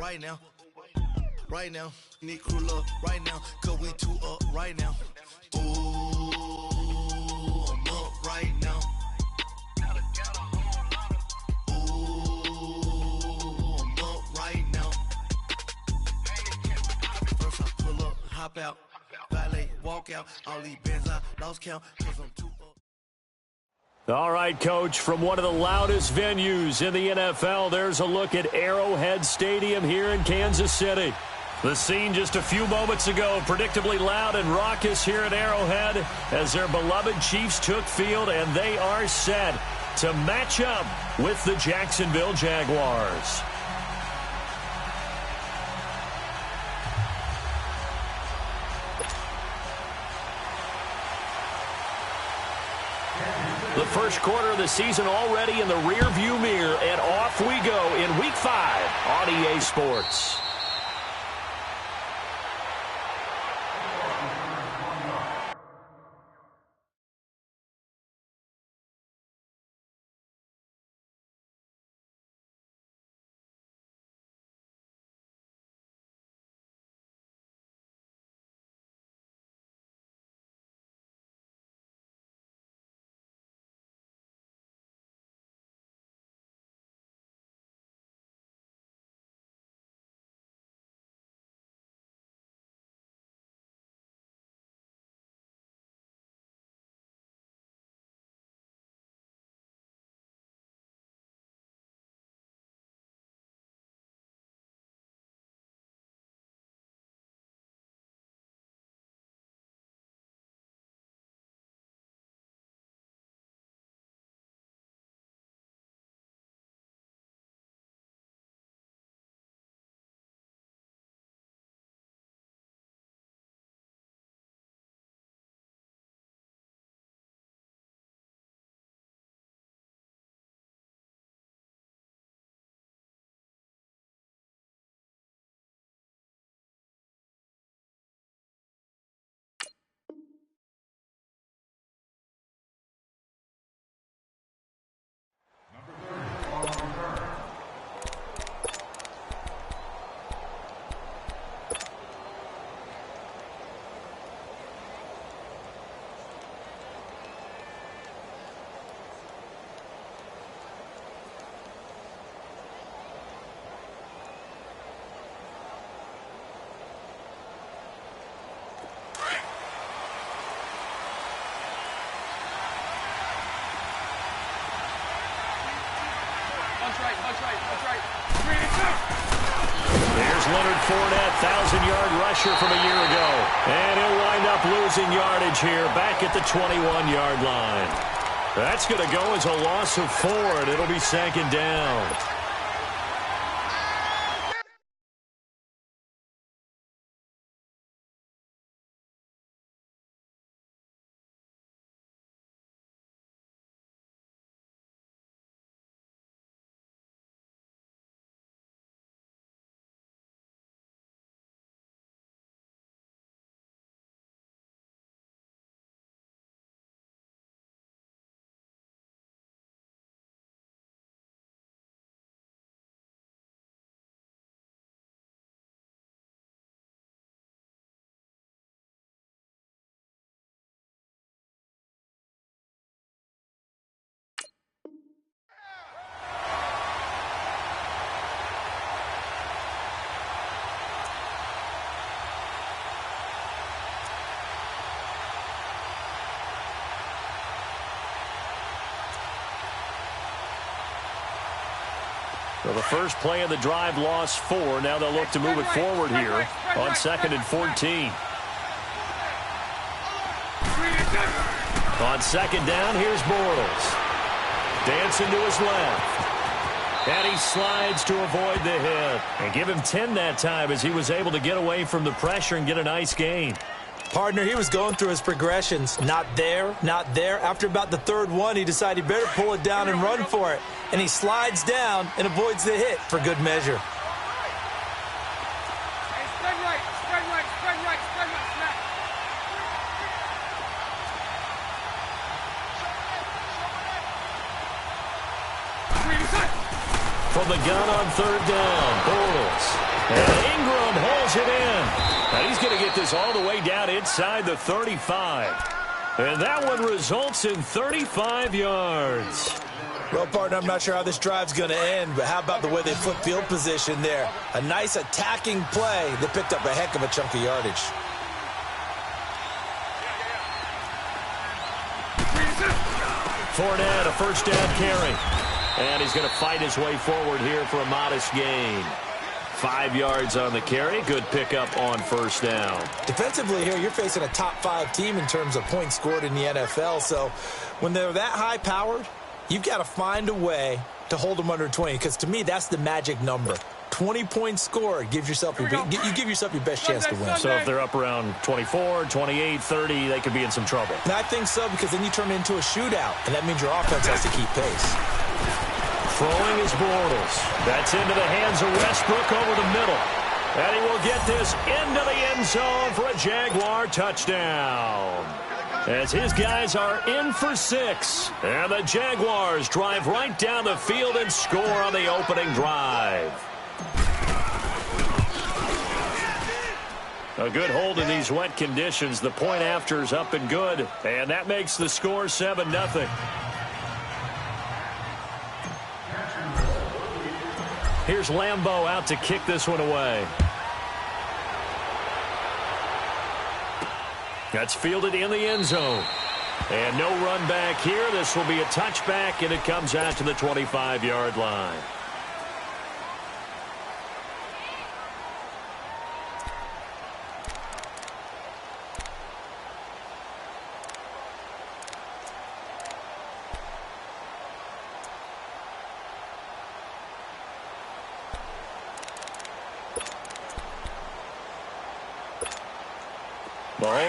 right now. Right now, need crew up right now, cause we two up right now. Ooh, I'm up right now. Ooh, I'm up right now. First I pull up, hop out, valet, walk out, all these bands I lost count, cause I'm too up. All right, Coach, from one of the loudest venues in the NFL, there's a look at Arrowhead Stadium here in Kansas City. The scene just a few moments ago, predictably loud and raucous here at Arrowhead as their beloved Chiefs took field, and they are set to match up with the Jacksonville Jaguars. The first quarter of the season already in the rearview mirror, and off we go in Week 5 on EA Sports. There's Leonard Fournette, 1,000-yard rusher from a year ago. And he'll wind up losing yardage here back at the 21-yard line. That's going to go as a loss of 4, and it'll be second down. So the first play of the drive lost 4. Now they'll look to move it forward here on 2nd and 14. On 2nd down, here's Bortles. Dancing to his left. And he slides to avoid the hit. And give him 10 that time as he was able to get away from the pressure and get a nice gain. Partner, he was going through his progressions. Not there, not there. After about the 3rd one, he decided he better pull it down and run for it. And he slides down and avoids the hit for good measure. Spread right, spread right, spread right, spread right, snap. From the gun on 3rd down, Bortles. And Ingram holds it in. And he's going to get this all the way down inside the 35. And that one results in 35 yards. Well, partner, I'm not sure how this drive's going to end, but how about the way they flip field position there? A nice attacking play that picked up a heck of a chunk of yardage. Fournette, a first down carry. And he's going to fight his way forward here for a modest gain. 5 yards on the carry. Good pickup on first down. Defensively here, you're facing a top-5 team in terms of points scored in the NFL. So when they're that high-powered, you've got to find a way to hold them under 20, because to me, that's the magic number. 20 points scored gives yourself you give yourself your best chance to win. So if they're up around 24, 28, 30, they could be in some trouble. And I think so, because then you turn it into a shootout, and that means your offense has to keep pace. Throwing is Bortles. That's into the hands of Westbrook over the middle. And he will get this into the end zone for a Jaguar touchdown. As his guys are in for 6. And the Jaguars drive right down the field and score on the opening drive. A good hold in these wet conditions. The point after is up and good. And that makes the score 7-0. Here's Lambeau out to kick this one away. That's fielded in the end zone. And no run back here. This will be a touchback, and it comes out to the 25-yard line.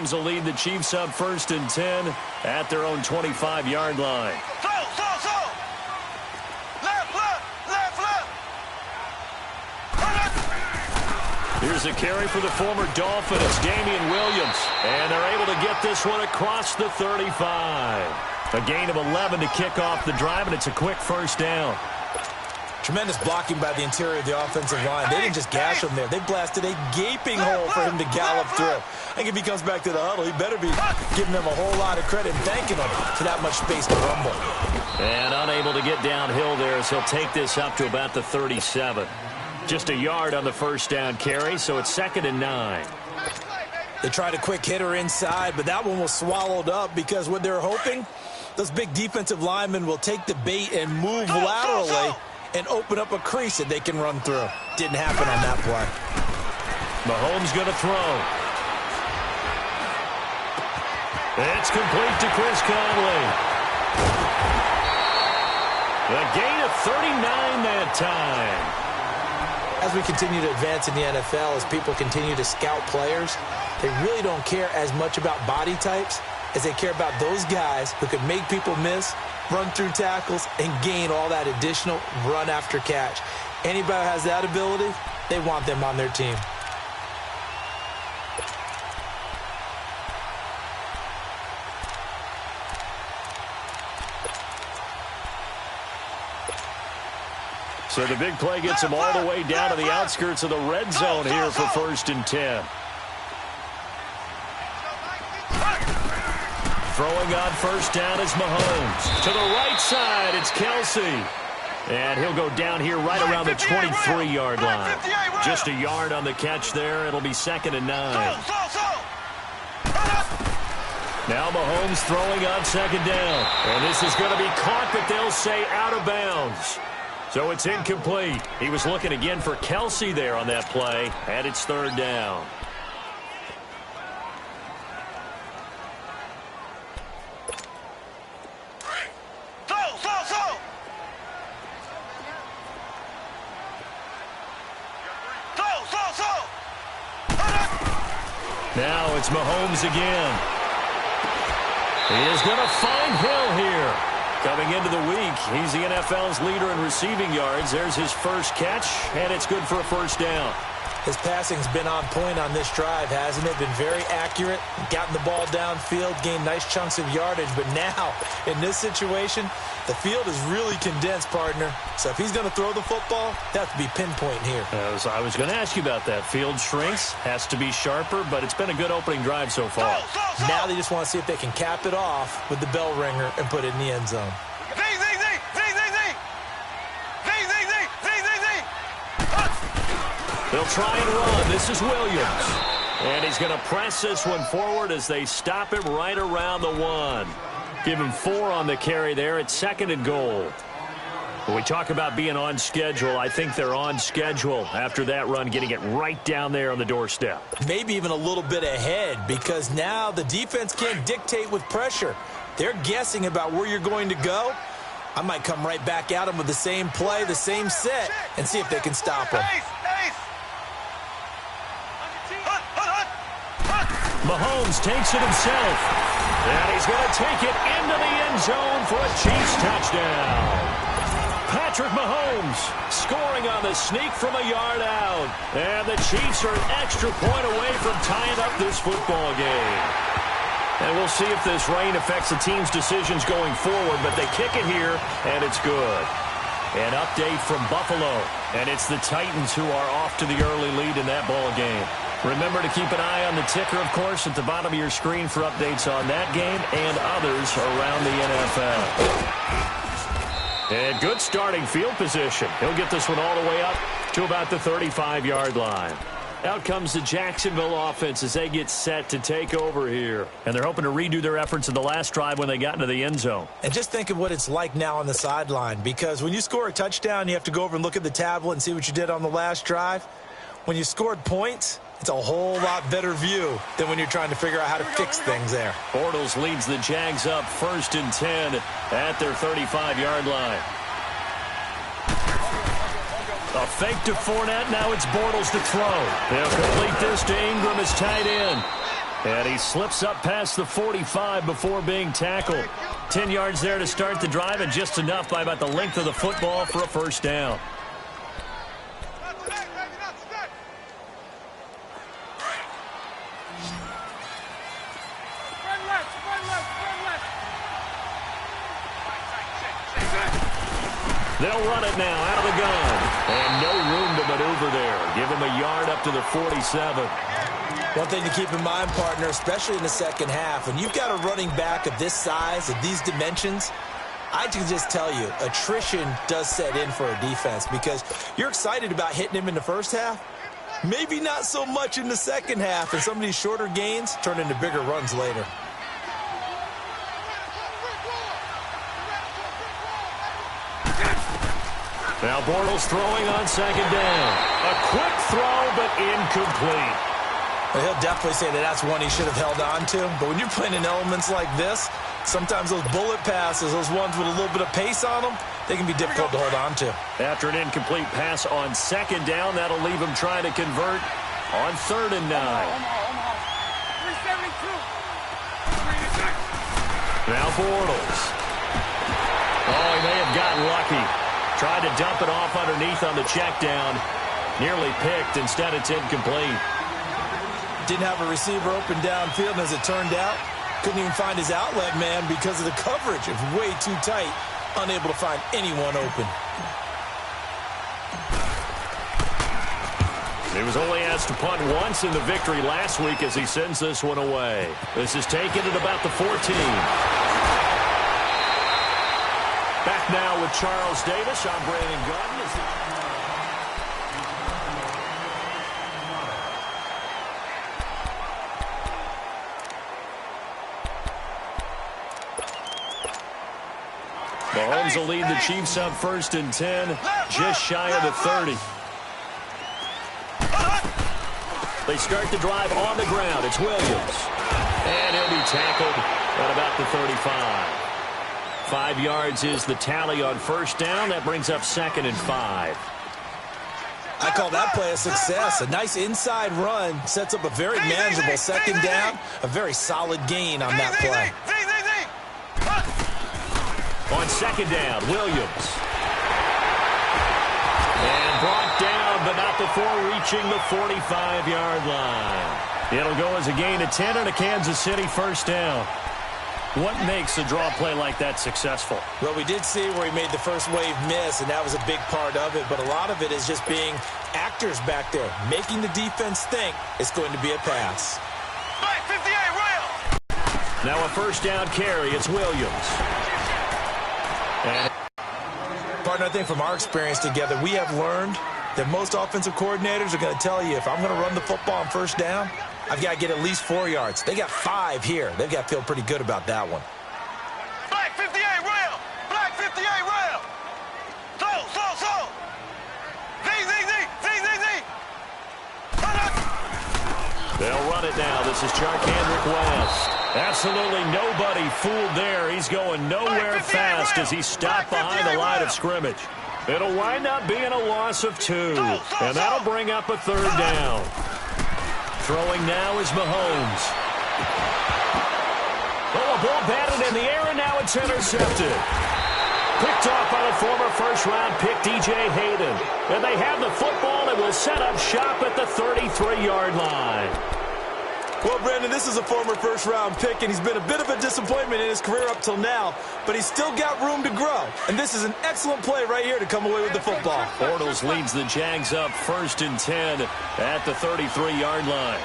Mahomes will lead the Chiefs up 1st and 10 at their own 25-yard line. Here's a carry for the former Dolphin. It's Damian Williams. And they're able to get this one across the 35. A gain of 11 to kick off the drive, and it's a quick first down. Tremendous blocking by the interior of the offensive line. They didn't just gash him there. They blasted a gaping hole for him to gallop through. I think if he comes back to the huddle, he better be giving them a whole lot of credit and thanking them for that much space to rumble. And unable to get downhill there, as he'll take this up to about the 37. Just a yard on the first down carry, so it's 2nd and 9. They tried a quick hitter inside, but that one was swallowed up because what they're hoping, those big defensive linemen will take the bait and move laterally and open up a crease that they can run through. Didn't happen on that play. Mahomes going to throw. It's complete to Chris Conley. A gain of 39 that time. As we continue to advance in the NFL, as people continue to scout players, they really don't care as much about body types as they care about those guys who can make people miss, run through tackles, and gain all that additional run after catch. Anybody who has that ability, they want them on their team. So the big play gets him all the way down to the outskirts of the red zone here for 1st and 10. Throwing on first down is Mahomes. To the right side, it's Kelsey. And he'll go down here right around the 23-yard line. Just a yard on the catch there. It'll be 2nd and 9. Now Mahomes throwing on 2nd down. And this is going to be caught, but they'll say out of bounds. So it's incomplete. He was looking again for Kelsey there on that play, and it's 3rd down. Now it's Mahomes again. He is going to find Hill here. Coming into the week, he's the NFL's leader in receiving yards. There's his first catch, and it's good for a first down. His passing's been on point on this drive, hasn't it? Been very accurate, gotten the ball downfield, gained nice chunks of yardage. But now, in this situation, the field is really condensed, partner. So if he's going to throw the football, that has to be pinpoint here. I was going to ask you about that. Field shrinks, has to be sharper, but it's been a good opening drive so far. Now they just want to see if they can cap it off with the bell ringer and put it in the end zone. They'll try and run. This is Williams. And he's going to press this one forward as they stop him right around the 1. Give him 4 on the carry there. It's 2nd and goal. When we talk about being on schedule, I think they're on schedule after that run, getting it right down there on the doorstep. Maybe even a little bit ahead, because now the defense can't dictate with pressure. They're guessing about where you're going to go. I might come right back at them with the same play, the same set, and see if they can stop them. Mahomes takes it himself, and he's going to take it into the end zone for a Chiefs touchdown. Patrick Mahomes scoring on the sneak from a yard out, and the Chiefs are an extra point away from tying up this football game. And we'll see if this rain affects the team's decisions going forward, but they kick it here, and it's good. An update from Buffalo, and it's the Titans who are off to the early lead in that ball game. Remember to keep an eye on the ticker, of course, at the bottom of your screen for updates on that game and others around the NFL. And good starting field position. He'll get this one all the way up to about the 35-yard line. Out comes the Jacksonville offense as they get set to take over here. And they're hoping to redo their efforts in the last drive when they got into the end zone. And just think of what it's like now on the sideline, because when you score a touchdown, you have to go over and look at the tablet and see what you did on the last drive. When you scored points, it's a whole lot better view than when you're trying to figure out how to fix things there. Bortles leads the Jags up 1st and 10 at their 35-yard line. A fake to Fournette. Now it's Bortles to throw. They'll complete this to Ingram as tight end. And he slips up past the 45 before being tackled. 10 yards there to start the drive, and just enough by about the length of the football for a first down. They'll run it now out of the gun. And no room to maneuver there. Give him a yard up to the 47. One thing to keep in mind, partner, especially in the second half, when you've got a running back of this size, of these dimensions, I can just tell you, attrition does set in for a defense, because you're excited about hitting him in the first half. Maybe not so much in the second half, and some of these shorter gains turn into bigger runs later. Now Bortles throwing on 2nd down. A quick throw, but incomplete. Well, he'll definitely say that that's one he should have held on to. But when you're playing in elements like this, sometimes those bullet passes, those ones with a little bit of pace on them, they can be difficult to hold on to. After an incomplete pass on 2nd down, that'll leave him trying to convert on 3rd and 9. 372. Now Bortles. Oh, he may have gotten lucky. Tried to dump it off underneath on the check down. Nearly picked. Instead, it's incomplete. Didn't have a receiver open downfield, and as it turned out, couldn't even find his outlet man because of the coverage. It was way too tight. Unable to find anyone open. He was only asked to punt once in the victory last week as he sends this one away. This is taken at about the 14. Back now with Charles Davis. I'm Brandon Gordon. Mahomes will lead the Chiefs up 1st and 10, just shy of the 30. They start the drive on the ground. It's Williams. And he'll be tackled at about the 35. 5 yards is the tally on 1st down. That brings up 2nd and 5. I call that play a success. A nice inside run sets up a very manageable 2nd down. A very solid gain on that play. On 2nd down, Williams. And brought down, but not before reaching the 45-yard line. It'll go as a gain of 10 and a Kansas City first down. What makes a draw play like that successful? Well, we did see where he made the first wave miss, and that was a big part of it. But a lot of it is just being actors back there, making the defense think it's going to be a pass. Black 58, rail! Now a first down carry. It's Williams. And Partner, I think from our experience together, we have learned that most offensive coordinators are going to tell you, if I'm going to run the football on first down, I've got to get at least 4 yards. They got 5 here. They've got to feel pretty good about that one. Black 58, rail! Black 58, rail! Slow! Z! they'll run it now. This is Charkandrick West. Absolutely nobody fooled there. He's going nowhere fast as he's stopped behind the line of scrimmage. It'll wind up being a loss of 2, and that'll bring up a third down. Throwing now is Mahomes. Oh, a ball batted in the air, and now it's intercepted. Picked off by the former first-round pick, DJ Hayden. And they have the football and will set up shop at the 33-yard line. Well, Brandon, this is a former first-round pick, and he's been a bit of a disappointment in his career up till now, but he's still got room to grow. And this is an excellent play right here to come away with the football. Bortles leads the Jags up 1st and 10 at the 33-yard line.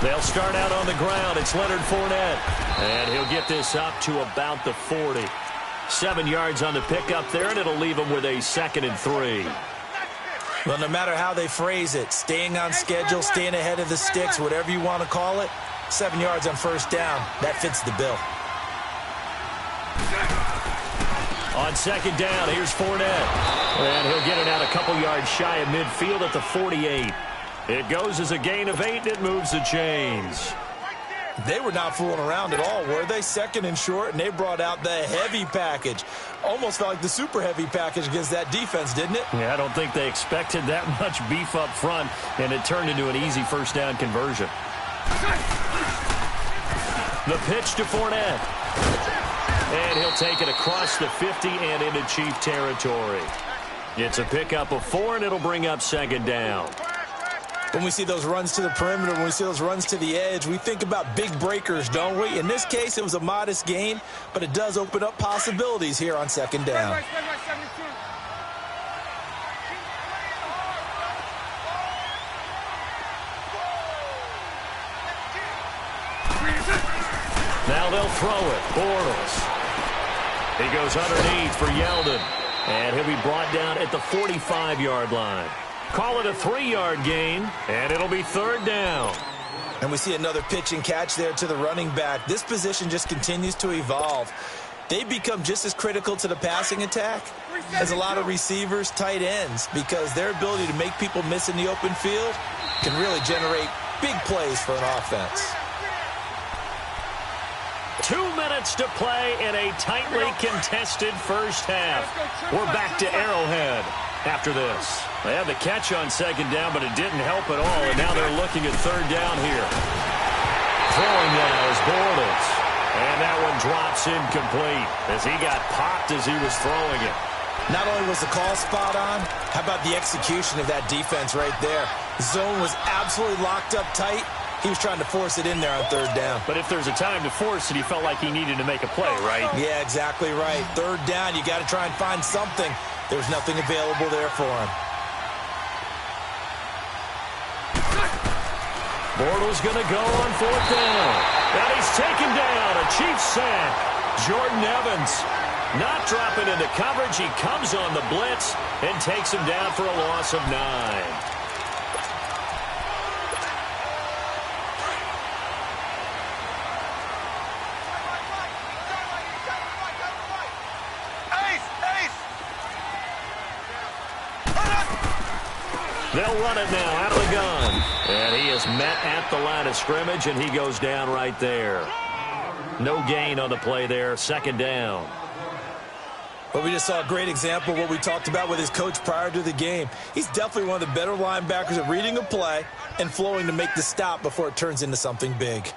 They'll start out on the ground. It's Leonard Fournette. And he'll get this up to about the 40. 7 yards on the pickup there, and it'll leave him with a 2nd and 3. Well, no matter how they phrase it, staying on schedule, staying ahead of the sticks, whatever you want to call it, 7 yards on first down, that fits the bill. On 2nd down, here's Fournette. And he'll get it out a couple yards shy of midfield at the 48. It goes as a gain of 8, and it moves the chains. They were not fooling around at all, were they? 2nd and short, and they brought out the heavy package. Almost felt like the super heavy package against that defense, didn't it? Yeah, I don't think they expected that much beef up front, and it turned into an easy first down conversion. The pitch to Fournette. And he'll take it across the 50 and into Chief territory. It's a pickup of 4, and it'll bring up 2nd down. When we see those runs to the perimeter, when we see those runs to the edge, we think about big breakers, don't we? In this case, it was a modest gain, but it does open up possibilities here on 2nd down. Now they'll throw it. Bortles. He goes underneath for Yeldon. And he'll be brought down at the 45-yard line. Call it a 3-yard gain, and it'll be 3rd down. And we see another pitch and catch there to the running back. This position just continues to evolve. They become just as critical to the passing attack as a lot of receivers, tight ends, because their ability to make people miss in the open field can really generate big plays for an offense. 2 minutes to play in a tightly contested first half. We're back to Arrowhead after this. They had the catch on 2nd down, but it didn't help at all, and now they're looking at 3rd down here. Throwing now is Bortles. And that one drops incomplete as he got popped as he was throwing it. Not only was the call spot on, how about the execution of that defense right there? Zone was absolutely locked up tight. He was trying to force it in there on 3rd down. But if there's a time to force it, he felt like he needed to make a play, right? Yeah, exactly right. 3rd down, you got to try and find something. There's nothing available there for him. Bortles going to go on 4th down. And he's taken down. A Chiefs sack. Jordan Evans not dropping into coverage. He comes on the blitz and takes him down for a loss of 9. They'll run it now out of the gun. And he is met at the line of scrimmage, and he goes down right there. No gain on the play there. 2nd down. Well, we just saw a great example of what we talked about with his coach prior to the game. He's definitely one of the better linebackers at reading a play and flowing to make the stop before it turns into something big.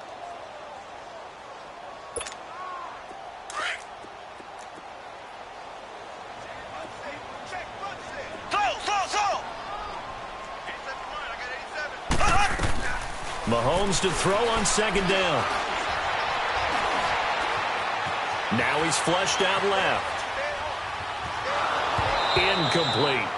Mahomes to throw on second down. Now he's flushed out left. Incomplete.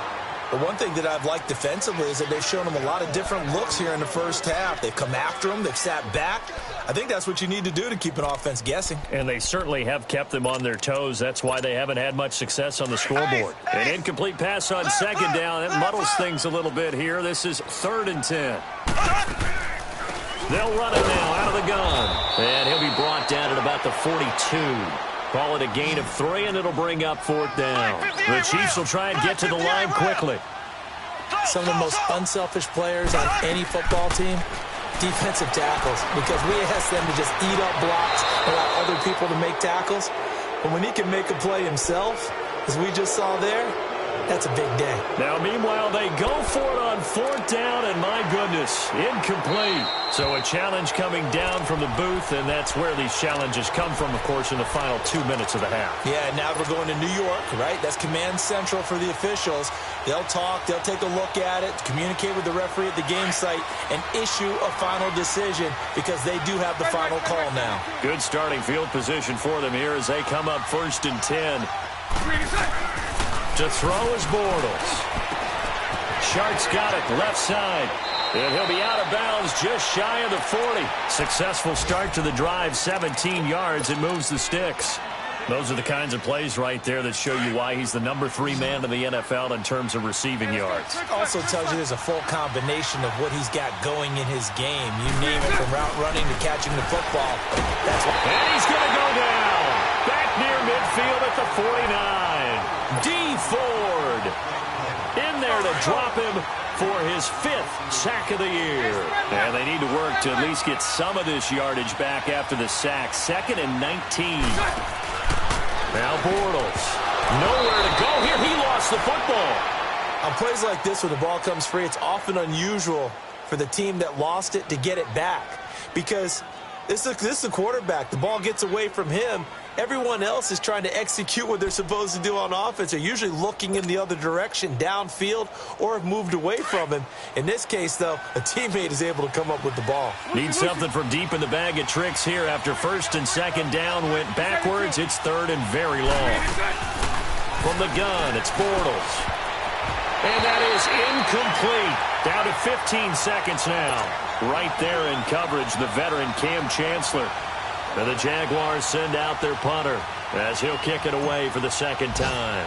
The one thing that I've liked defensively is that they've shown him a lot of different looks here in the first half. They've come after him. They've sat back. I think that's what you need to do to keep an offense guessing. And they certainly have kept them on their toes. That's why they haven't had much success on the scoreboard. An incomplete pass on second down. That muddles things a little bit here. This is 3rd and 10. They'll run it now out of the gun. And he'll be brought down at about the 42. Call it a gain of 3, and it'll bring up 4th down. The Chiefs will try and get to the line quickly. Some of the most unselfish players on any football team, defensive tackles, because we ask them to just eat up blocks, allow other people to make tackles. But when he can make a play himself, as we just saw there, that's a big day. Now, meanwhile, they go for it on 4th down, and my goodness, incomplete. So a challenge coming down from the booth, and that's where these challenges come from, of course, in the final 2 minutes of the half. Yeah, now we're going to New York, right? That's command central for the officials. They'll talk, they'll take a look at it, communicate with the referee at the game site, and issue a final decision because they do have the final call now. Good starting field position for them here as they come up 1st and 10. To throw is Bortles. Shark's got it left side. And he'll be out of bounds just shy of the 40. Successful start to the drive, 17 yards, and moves the sticks. Those are the kinds of plays right there that show you why he's the number 3 man in the NFL in terms of receiving yards. Also tells you there's a full combination of what he's got going in his game. You name it, from route running to catching the football. That's what. And he's going to go down. Back near midfield at the 49. D. Ford in there to drop him for his 5th sack of the year. And they need to work to at least get some of this yardage back after the sack. 2nd and 19. Now Bortles. Nowhere to go here. He lost the football. On plays like this where the ball comes free, it's often unusual for the team that lost it to get it back. Because this is the quarterback. The ball gets away from him. Everyone else is trying to execute what they're supposed to do on offense. They're usually looking in the other direction, downfield, or have moved away from him. In this case, though, a teammate is able to come up with the ball. Need something from deep in the bag of tricks here after 1st and 2nd down. Went backwards. It's 3rd and very long. From the gun, it's Bortles. And that is incomplete. Down to 15 seconds now. Right there in coverage, the veteran Cam Chancellor. And the Jaguars send out their punter as he'll kick it away for the 2nd time.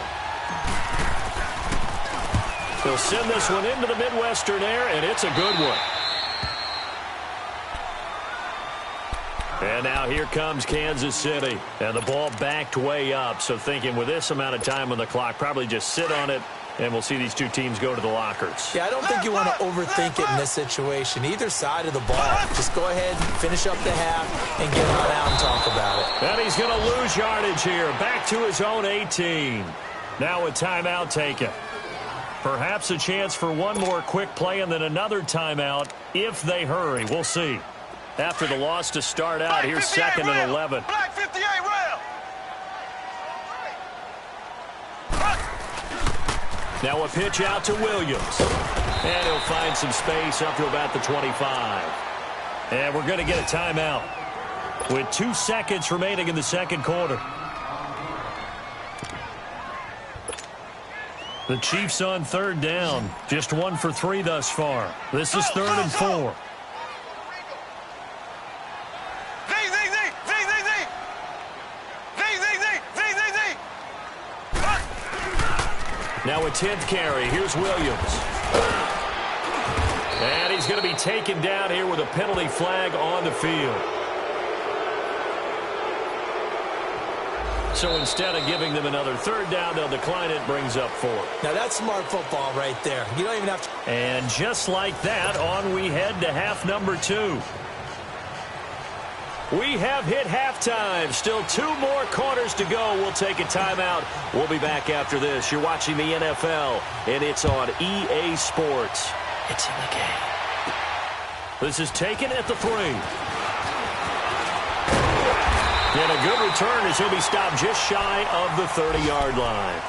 He'll send this one into the Midwestern air, and it's a good one. And now here comes Kansas City. And the ball backed way up. So thinking with this amount of time on the clock, probably just sit on it, and we'll see these two teams go to the lockers. Yeah, I don't think you want to overthink it in this situation. Either side of the ball. Just go ahead, finish up the half, and get on out and talk about it. And he's going to lose yardage here. Back to his own 18. Now a timeout taken. Perhaps a chance for one more quick play and then another timeout if they hurry. We'll see. After the loss to start out, here's 2nd and 11. Black 58 rail. Now a pitch out to Williams. And he'll find some space up to about the 25. And we're going to get a timeout with 2 seconds remaining in the 2nd quarter. The Chiefs on 3rd down. Just 1 for 3 thus far. This is 3rd and 4. Now a 10th carry. Here's Williams. And he's going to be taken down here with a penalty flag on the field. So instead of giving them another 3rd down, they'll decline it. Brings up 4. Now that's smart football right there. You don't even have to. And just like that, on we head to half number 2. We have hit halftime. Still 2 more quarters to go. We'll take a timeout. We'll be back after this. You're watching the NFL, and it's on EA Sports. It's in the game. This is taken at the 3. And a good return as he'll be stopped just shy of the 30-yard line.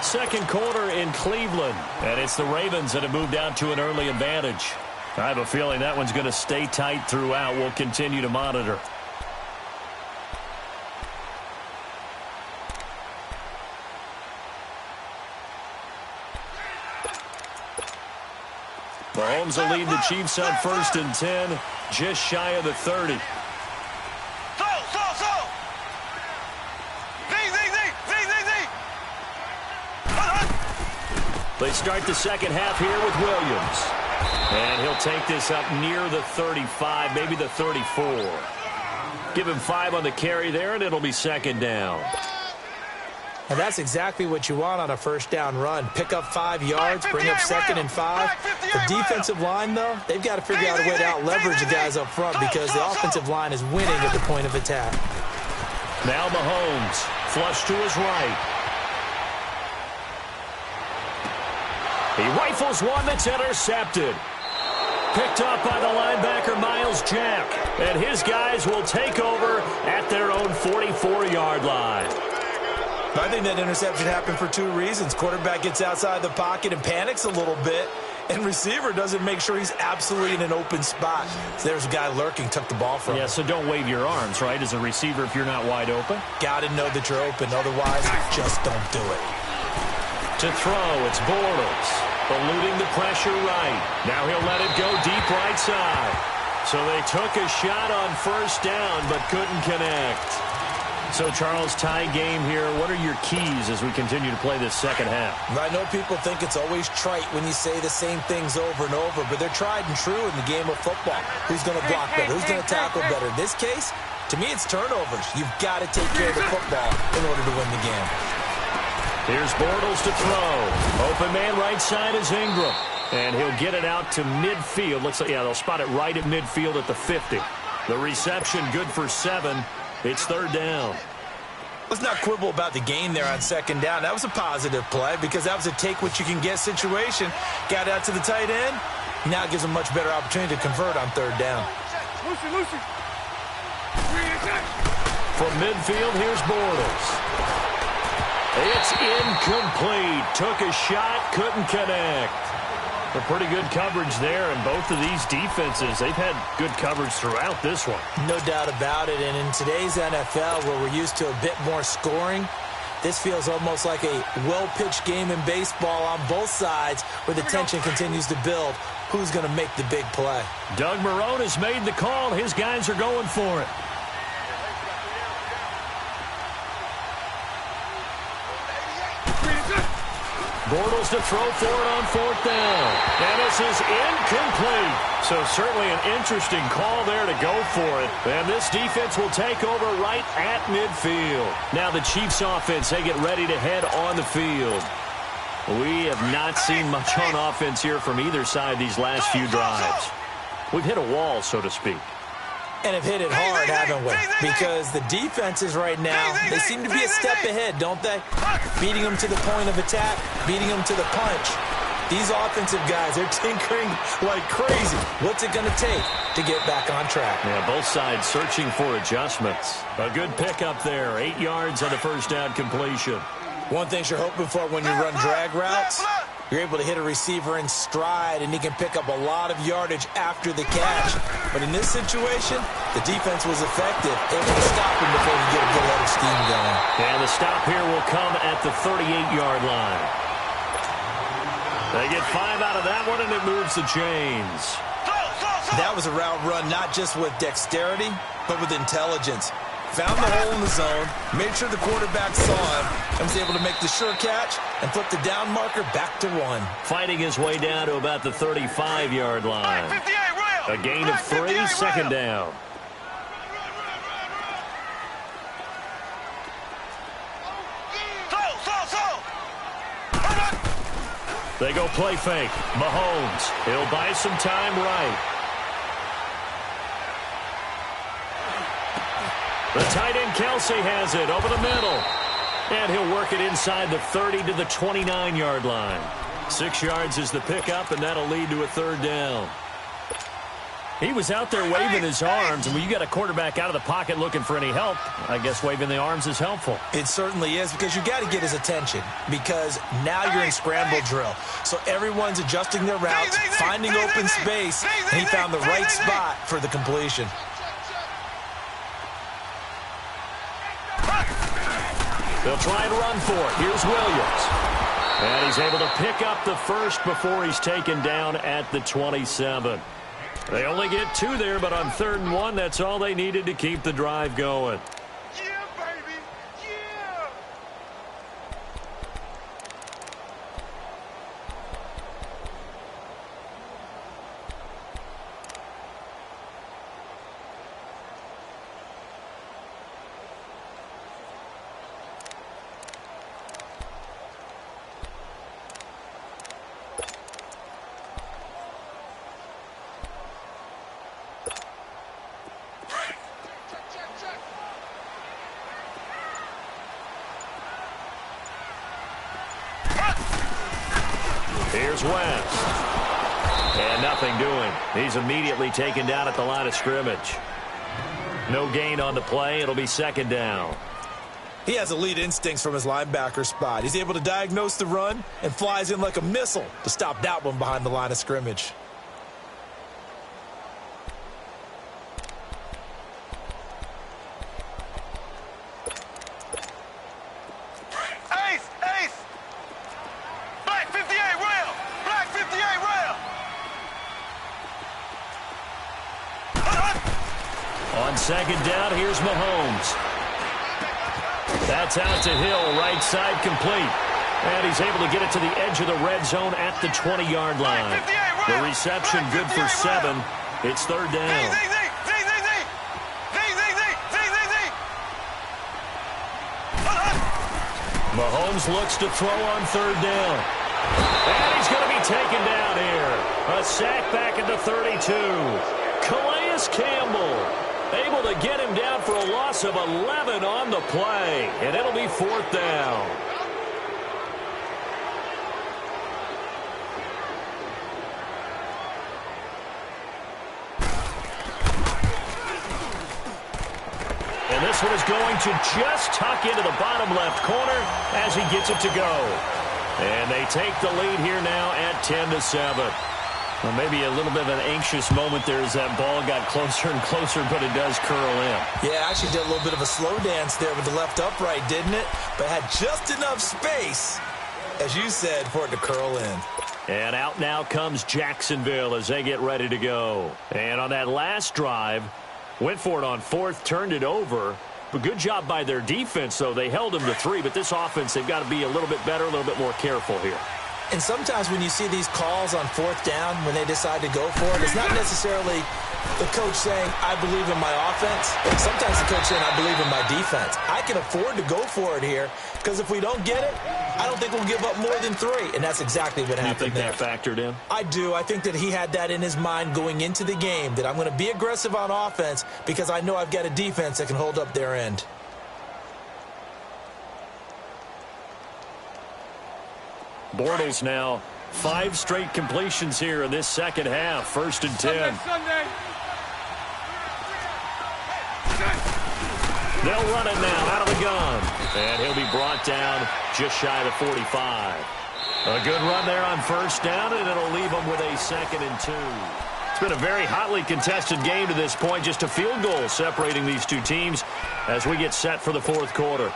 2nd quarter in Cleveland, and it's the Ravens that have moved out to an early advantage. I have a feeling that one's going to stay tight throughout. We'll continue to monitor. Mahomes will lead the Chiefs on 1st and 10, just shy of the 30. They start the second half here with Williams. And he'll take this up near the 35, maybe the 34. Give him 5 on the carry there, and it'll be 2nd down. And that's exactly what you want on a first down run. Pick up 5 yards, bring up 2nd and 5. The defensive line, though, they've got to figure out a way to out-leverage the guys up front because the offensive line is winning at the point of attack. Now Mahomes, flush to his right. He rifles one that's intercepted. Picked up by the linebacker, Miles Jack. And his guys will take over at their own 44-yard line. I think that interception happened for 2 reasons. Quarterback gets outside the pocket and panics a little bit. And receiver doesn't make sure he's absolutely in an open spot. So there's a guy lurking, took the ball from him. Yeah, so don't wave your arms, right, as a receiver if you're not wide open. Got to know that you're open. Otherwise, just don't do it. To throw, it's Bortles. Eluding the pressure right. Now he'll let it go deep right side. So they took a shot on 1st down, but couldn't connect. So, Charles, tie game here. What are your keys as we continue to play this second half? I know people think it's always trite when you say the same things over and over, but they're tried and true in the game of football. Who's going to block better? Who's going to tackle better? In this case, to me, it's turnovers. You've got to take care of the football in order to win the game. Here's Bortles to throw. Open man right side is Ingram. And he'll get it out to midfield. Looks like, yeah, they'll spot it right at midfield at the 50. The reception good for 7. It's 3rd down. Let's not quibble about the gain there on 2nd down. That was a positive play because that was a take-what-you-can-get situation. Got out to the tight end. Now it gives them a much better opportunity to convert on 3rd down. Lucy. From midfield, here's Bortles. It's incomplete. Took a shot, couldn't connect. A pretty good coverage there, and both of these defenses, they've had good coverage throughout this one. No doubt about it, and in today's NFL, where we're used to a bit more scoring, this feels almost like a well-pitched game in baseball on both sides where the tension continues to build. Who's going to make the big play? Doug Marrone has made the call. His guys are going for it. Bortles to throw for it on 4th down. And this is incomplete. So certainly an interesting call there to go for it. And this defense will take over right at midfield. Now the Chiefs offense, they get ready to head on the field. We have not seen much on offense here from either side these last few drives. We've hit a wall, so to speak. And have hit it hard, haven't we? Because the defenses right now, they seem to be a step ahead, don't they? Beating them to the point of attack, beating them to the punch. These offensive guys, they're tinkering like crazy. What's it going to take to get back on track? Yeah, both sides searching for adjustments. A good pickup there, 8 yards on the 1st down completion. One thing you're hoping for when you run drag routes, you're able to hit a receiver in stride, and he can pick up a lot of yardage after the catch. But in this situation, the defense was effective, able to stop him before he get a good head of steam going. And the stop here will come at the 38-yard line. They get 5 out of that one, and it moves the chains. That was a route run not just with dexterity, but with intelligence. Found the hole in the zone, made sure the quarterback saw him, and was able to make the sure catch and flip the down marker back to 1. Fighting his way down to about the 35-yard line. A gain of 3, 2nd down. They go play fake. Mahomes, he'll buy some time right. The tight end Kelsey has it over the middle. And he'll work it inside the 30 to the 29-yard line. 6 yards is the pickup, and that'll lead to a 3rd down. He was out there waving his arms, and when you got a quarterback out of the pocket looking for any help, I guess waving the arms is helpful. It certainly is, because you got to get his attention, because now you're in scramble drill. So everyone's adjusting their routes, finding open space, and he found the right spot for the completion. They'll try and run for it. Here's Williams. And he's able to pick up the first before he's taken down at the 27. They only get 2 there, but on 3rd and 1, that's all they needed to keep the drive going. Yeah, baby. Yeah. Here's West. And nothing doing. He's immediately taken down at the line of scrimmage. No gain on the play. It'll be 2nd down. He has elite instincts from his linebacker spot. He's able to diagnose the run and flies in like a missile to stop that one behind the line of scrimmage. On 2nd down, here's Mahomes. That's out to Hill, right side complete. And he's able to get it to the edge of the red zone at the 20-yard line. The reception good for 7. It's 3rd down. Mahomes looks to throw on 3rd down. And he's going to be taken down here. A sack back at the 32. Calais Campbell able to get him down for a loss of 11 on the play. And it'll be 4th down. And this one is going to just tuck into the bottom left corner as he gets it to go. And they take the lead here now at 10-7. Well, maybe a little bit of an anxious moment there as that ball got closer and closer, but it does curl in. Yeah, actually did a little bit of a slow dance there with the left upright, didn't it? But had just enough space, as you said, for it to curl in. And out now comes Jacksonville as they get ready to go. And on that last drive, went for it on 4th, turned it over. But good job by their defense, though. They held them to 3, but this offense, they've got to be a little bit better, a little bit more careful here. And sometimes when you see these calls on 4th down, when they decide to go for it, it's not necessarily the coach saying, I believe in my offense. Sometimes the coach saying, I believe in my defense. I can afford to go for it here, because if we don't get it, I don't think we'll give up more than 3. And that's exactly what happened there. You think that factored in? I do. I think that he had that in his mind going into the game, that I'm going to be aggressive on offense because I know I've got a defense that can hold up their end. Bortles now 5 straight completions here in this 2nd half. 1st and 10. Sunday. They'll run it now out of the gun. And he'll be brought down just shy of the 45. A good run there on 1st down, and it'll leave them with a 2nd and 2. It's been a very hotly contested game to this point. Just a field goal separating these two teams as we get set for the 4th quarter.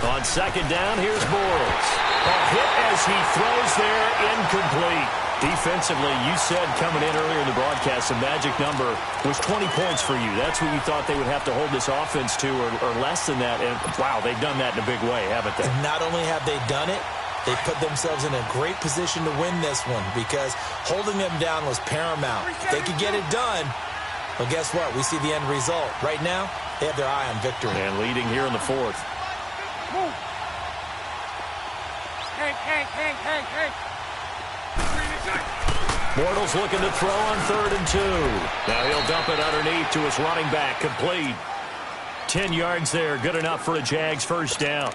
On 2nd down, here's Bortles. A hit as he throws there, incomplete. Defensively, you said coming in earlier in the broadcast, the magic number was 20 points for you. That's what you thought they would have to hold this offense to, or less than that. And, wow, they've done that in a big way, haven't they? And not only have they done it, they put themselves in a great position to win this one, because holding them down was paramount. If they could get it done, well, guess what? We see the end result. Right now, they have their eye on victory. And leading here in the 4th. Move. Hank. Bortles looking to throw on 3rd and 2. Now he'll dump it underneath to his running back, complete. 10 yards there, good enough for a Jags first down.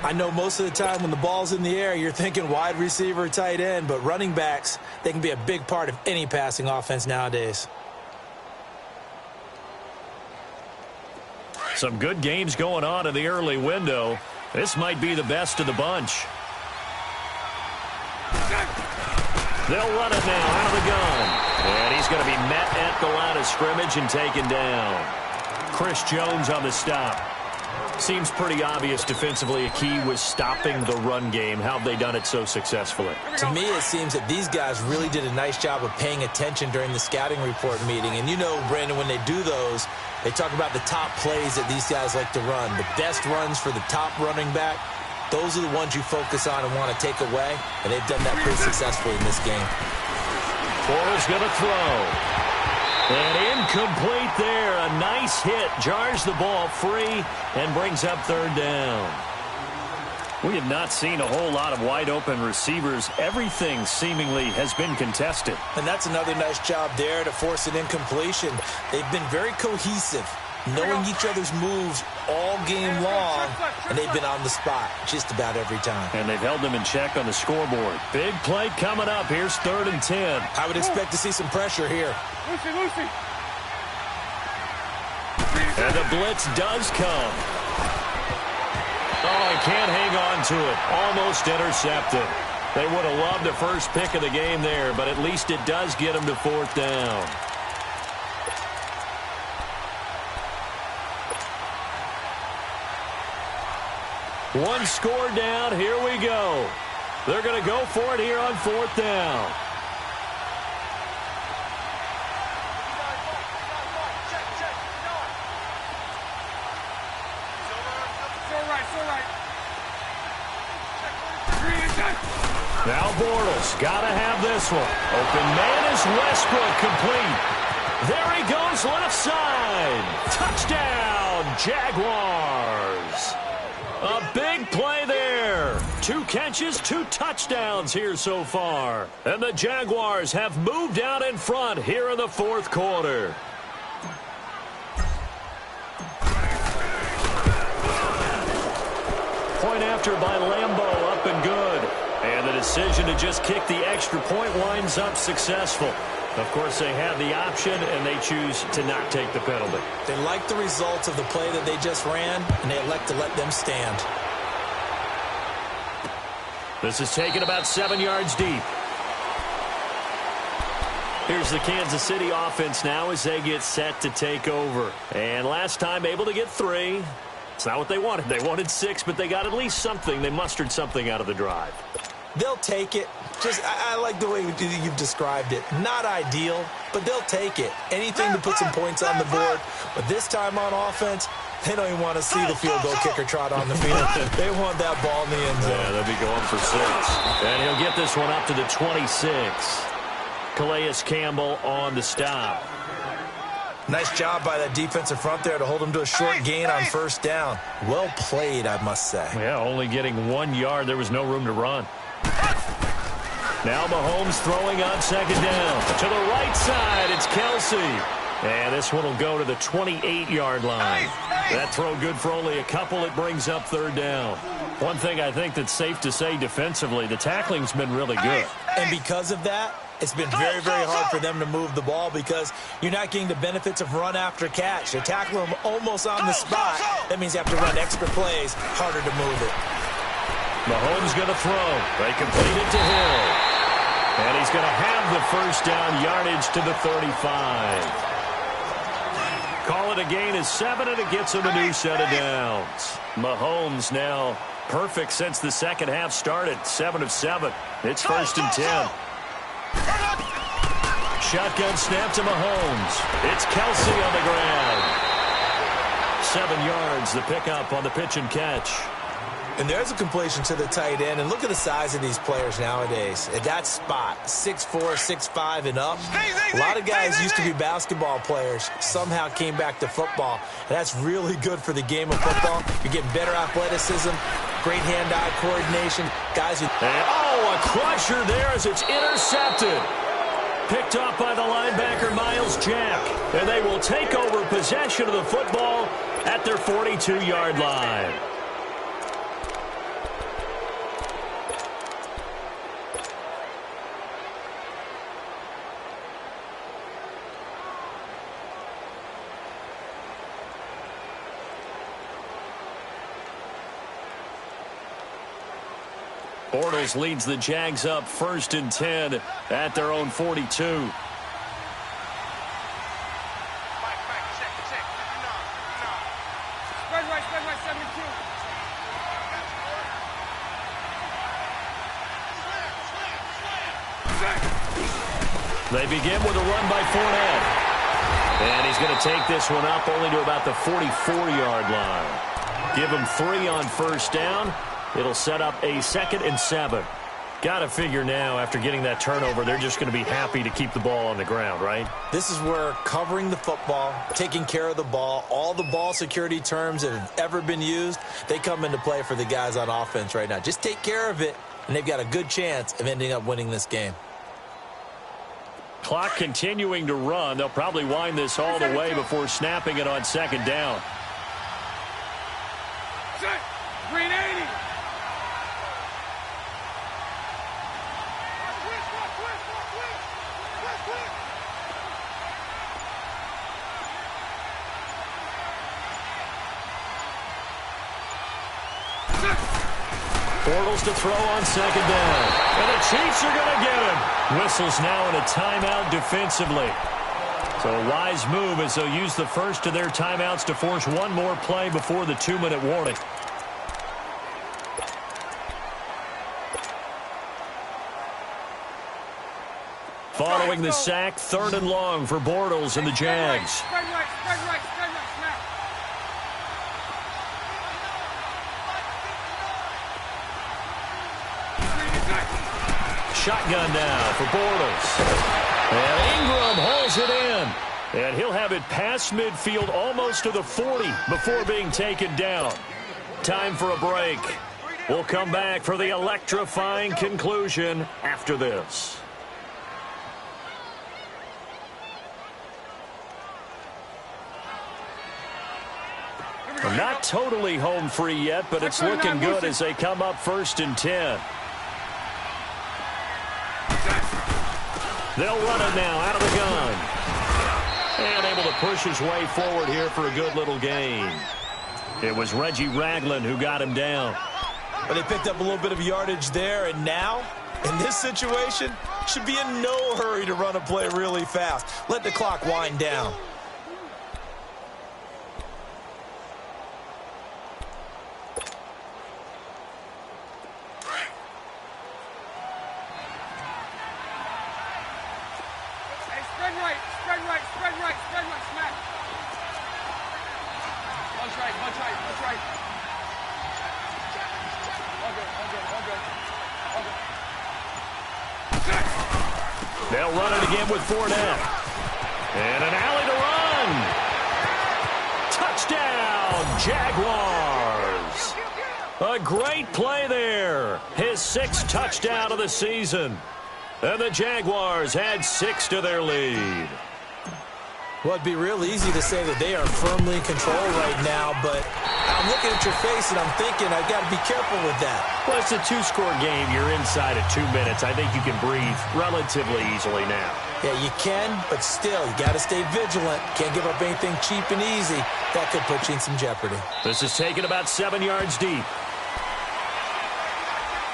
I know most of the time when the ball's in the air, you're thinking wide receiver, tight end, but running backs, they can be a big part of any passing offense nowadays. Some good games going on in the early window. This might be the best of the bunch. They'll run it now out of the gun. And he's going to be met at the line of scrimmage and taken down. Chris Jones on the stop. Seems pretty obvious defensively a key was stopping the run game. How have they done it so successfully? To me, it seems that these guys really did a nice job of paying attention during the scouting report meeting. And you know, Brandon, when they do those, they talk about the top plays that these guys like to run. The best runs for the top running back, those are the ones you focus on and want to take away. And they've done that pretty successfully in this game. Bortles going to throw. And incomplete there. A nice hit. Jars the ball free and brings up 3rd down. We have not seen a whole lot of wide-open receivers. Everything seemingly has been contested. And that's another nice job there to force an incompletion. They've been very cohesive, knowing each other's moves all game long, and they've been on the spot just about every time. And they've held them in check on the scoreboard. Big play coming up. Here's 3rd and 10. I would expect to see some pressure here. Lucy. And the blitz does come. Oh, he can't hang on to it. Almost intercepted. They would have loved the first pick of the game there, but at least it does get them to 4th down. One score down. Here we go. They're going to go for it here on 4th down. Now Bortles got to have this one. Open man is Westbrook, complete. There he goes, left side. Touchdown, Jaguars. A big play there. 2 catches, 2 touchdowns here so far. And the Jaguars have moved out in front here in the 4th quarter. Point after by Lambeau, up and good. And the decision to just kick the extra point winds up successful. Of course, they have the option, and they choose to not take the penalty. They like the results of the play that they just ran, and they elect to let them stand. This is taken about 7 yards deep. Here's the Kansas City offense now as they get set to take over. And last time able to get 3. It's not what they wanted. They wanted 6, but they got at least something. They mustered something out of the drive. They'll take it. I like the way you've described it. Not ideal, but they'll take it. Anything to put some points on the board. But this time on offense, they don't even want to see the field goal kicker trot on the field. They want that ball in the end zone. Yeah, they'll be going for 6. And he'll get this one up to the 26. Calais Campbell on the stop. Nice job by that defensive front there to hold him to a short gain on 1st down. Well played, I must say. Yeah, only getting 1 yard. There was no room to run. Now Mahomes throwing on 2nd down. To the right side, it's Kelsey. And this one will go to the 28-yard line. That throw good for only a couple. It brings up 3rd down. One thing I think that's safe to say defensively, the tackling's been really good. And because of that, it's been very, very hard for them to move the ball because you're not getting the benefits of run after catch. They tackle them almost on the spot. That means you have to run extra plays, harder to move it. Mahomes going to throw. They complete it to Hill. And he's going to have the 1st down, yardage to the 35. Call it a gain of 7, and it gets him a new set of downs. Mahomes now perfect since the second half started. 7 of 7. It's 1st and 10. Shotgun snap to Mahomes. It's Kelsey on the ground. 7 yards, the pickup on the pitch and catch. And there's a completion to the tight end. And look at the size of these players nowadays. At that spot, 6'4", 6'5", and up. A lot of guys used to be basketball players. Somehow came back to football. And that's really good for the game of football. You're getting better athleticism, great hand-eye coordination. Guys who... And, a crusher there as it's intercepted. Picked off by the linebacker, Miles Jack. And they will take over possession of the football at their 42-yard line. Bortles leads the Jags up 1st and 10 at their own 42. Spread right, 72. They begin with a run by Fournette. And he's going to take this one up only to about the 44-yard line. Give him 3 on 1st down. It'll set up a 2nd and 7. Got to figure now, after getting that turnover, they're just going to be happy to keep the ball on the ground, right? This is where covering the football, taking care of the ball, all the ball security terms that have ever been used, they come into play for the guys on offense right now. Just take care of it, and they've got a good chance of ending up winning this game. Clock continuing to run. They'll probably wind this all the way before snapping it on 2nd down. Green 80. Bortles to throw on 2nd down. And the Chiefs are going to get him. Whistles now in a timeout defensively. So a wise move as they'll use the first of their timeouts to force one more play before the 2-minute warning. Following the sack, 3rd and long for Bortles and the Jags. Spread right, snap. Shotgun now for Bortles. And Ingram holds it in. And he'll have it past midfield almost to the 40 before being taken down. Time for a break. We'll come back for the electrifying conclusion after this. Not totally home free yet, but it's looking good as they come up 1st and 10. They'll run it now out of the gun. And able to push his way forward here for a good little gain. It was Reggie Ragland who got him down. But they picked up a little bit of yardage there, and now, in this situation, should be in no hurry to run a play really fast. Let the clock wind down. Spread right, snap. Punch right. All good. They'll run it again with Fournette. And an alley to run. Touchdown, Jaguars. A great play there. His 6th touchdown of the season. And the Jaguars had 6 to their lead. Well, it'd be real easy to say that they are firmly in control right now, but I'm looking at your face and I'm thinking I've got to be careful with that. Well, it's a 2-score game. You're inside at 2 minutes. I think you can breathe relatively easily now. Yeah, you can, but still, you got to stay vigilant. Can't give up anything cheap and easy. That could put you in some jeopardy. This is taken about 7 yards deep.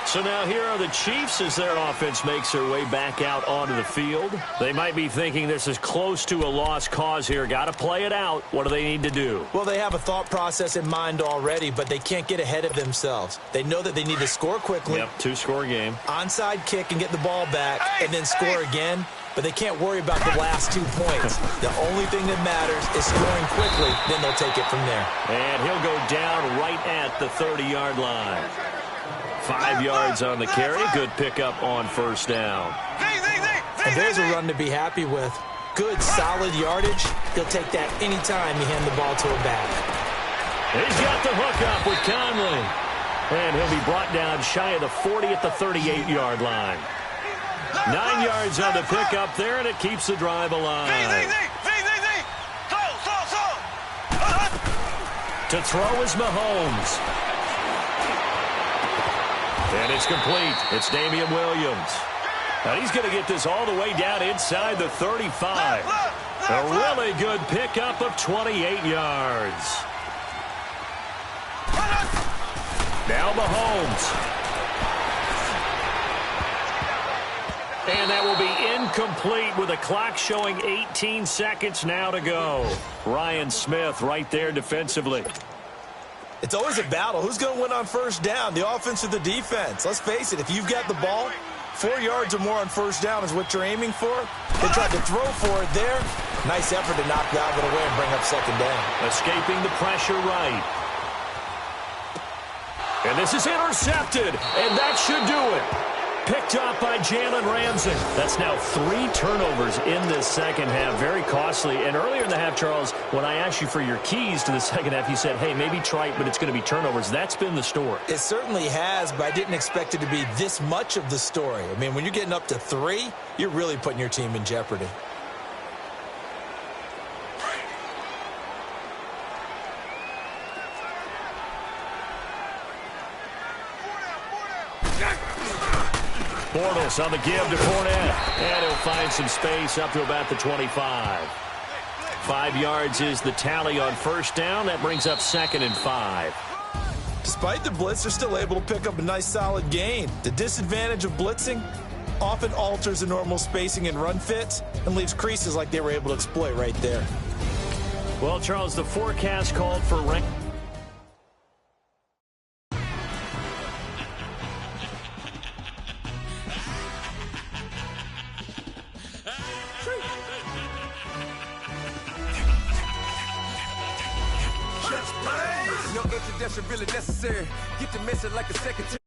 So now here are the Chiefs as their offense makes their way back out onto the field. They might be thinking this is close to a lost cause here. Got to play it out. What do they need to do? Well, they have a thought process in mind already, but they can't get ahead of themselves. They know that they need to score quickly. Yep, 2-score game. Onside kick and get the ball back and then score again. But they can't worry about the last 2 points. The only thing that matters is scoring quickly. Then they'll take it from there. And he'll go down right at the 30-yard line. 5 yards on the carry. Good pickup on 1st down. And there's a run to be happy with. Good, solid yardage. He'll take that anytime you hand the ball to a back. He's got the hook up with Conley. And he'll be brought down shy of the 40 at the 38-yard line. 9 yards on the pickup there, and it keeps the drive alive. To throw is Mahomes. And it's complete. It's Damian Williams. And he's going to get this all the way down inside the 35. A really good pickup of 28 yards. Now Mahomes. And that will be incomplete with the clock showing 18 seconds now to go. Ryan Smith right there defensively. It's always a battle. Who's going to win on first down, the offense or the defense? Let's face it, if you've got the ball, 4 yards or more on first down is what you're aiming for. They tried to throw for it there. Nice effort to knock that one away and bring up second down. Escaping the pressure right. And this is intercepted, and that should do it. Picked up by Jalen Ramsey. That's now 3 turnovers in this second half. Very costly. And earlier in the half, Charles, when I asked you for your keys to the second half, you said, hey, maybe try it, but it's going to be turnovers. That's been the story. It certainly has, but I didn't expect it to be this much of the story. I mean, when you're getting up to 3, you're really putting your team in jeopardy. Bortles on the give to Fournette. And he'll find some space up to about the 25. 5 yards is the tally on first down. That brings up 2nd and 5. Despite the blitz, they're still able to pick up a nice solid gain. The disadvantage of blitzing often alters the normal spacing and run fits and leaves creases like they were able to exploit right there. Well, Charles, the forecast called for rain. No introduction really necessary. Get the message like a secretary.